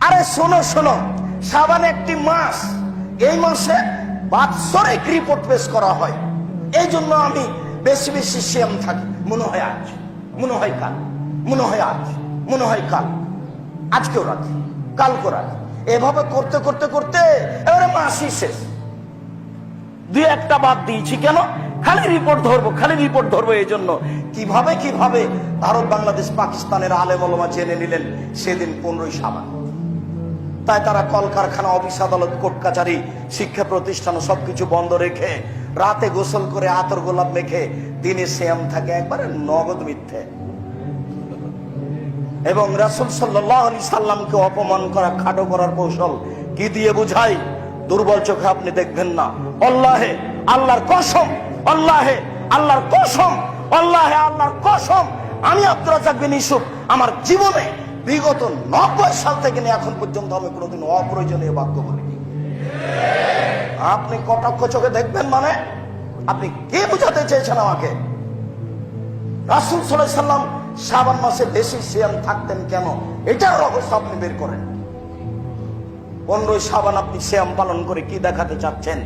আরে শোনো শোনো, শাবান একটি মাস, এই মাসে বাৎসরিক রিপোর্ট পেশ করা হয়। এই জন্য আমি বেশি বেশি সিয়াম থাকি। মনে হয় আজ, মনে হয় কাল, মনে হয় আজ, মনে হয় কাল, আজকেও রাখি, কালকেও রাখি, এভাবে করতে করতে করতে এবারে মাসই শেষ। দুই একটা বাদ দিয়েছি কেন? খালি রিপোর্ট ধরবো, খালি রিপোর্ট ধরবো। এই জন্য কিভাবে কিভাবে ভারত, বাংলাদেশ, পাকিস্তানের আলেম ওলামা জেনে নিলেন সেদিন 15ই শাবান। তাই তারা কলকারখানা, অফিস আদালত, কোর্ট কাচারি, শিক্ষা প্রতিষ্ঠান সবকিছু বন্ধ রেখে রাতে গোসল করে আতর গোলাপ মেখে দিনে সিয়াম থাকে, একবারে নগদ মিথ্যে। এবং রাসূল সাল্লাল্লাহু আলাইহি সাল্লামকে অপমান করা, খাটো করার কৌশল কি দিয়ে বুঝাই? দুর্বল চোখে আপনি দেখবেন না। আল্লাহে, আল্লাহর কসম, আল্লাহে, আল্লাহর কসম, আল্লাহে, আল্লাহর কসম, আমি আব্দুর রাজ্জাক বিন ইউসুফ আমার জীবনে বিগত 90 সাল থেকে নিয়ে এখন পর্যন্ত আমি কোনোদিন অপ্রয়োজনীয় বাক্য বলিনি। আপনি কটাক্ষ চোখে দেখবেন মানে আপনি কে বুঝাতে চেয়েছেন আমাকে? রাসূল সাল্লাল্লাহু আলাইহি সাল্লাম শাবান মাসে বেশি সিয়াম থাকতেন কেন, এটার রহস্য আপনি বের করেন। 15ই শাবান আপনি সিয়াম পালন করে কি দেখাতে চাচ্ছেন?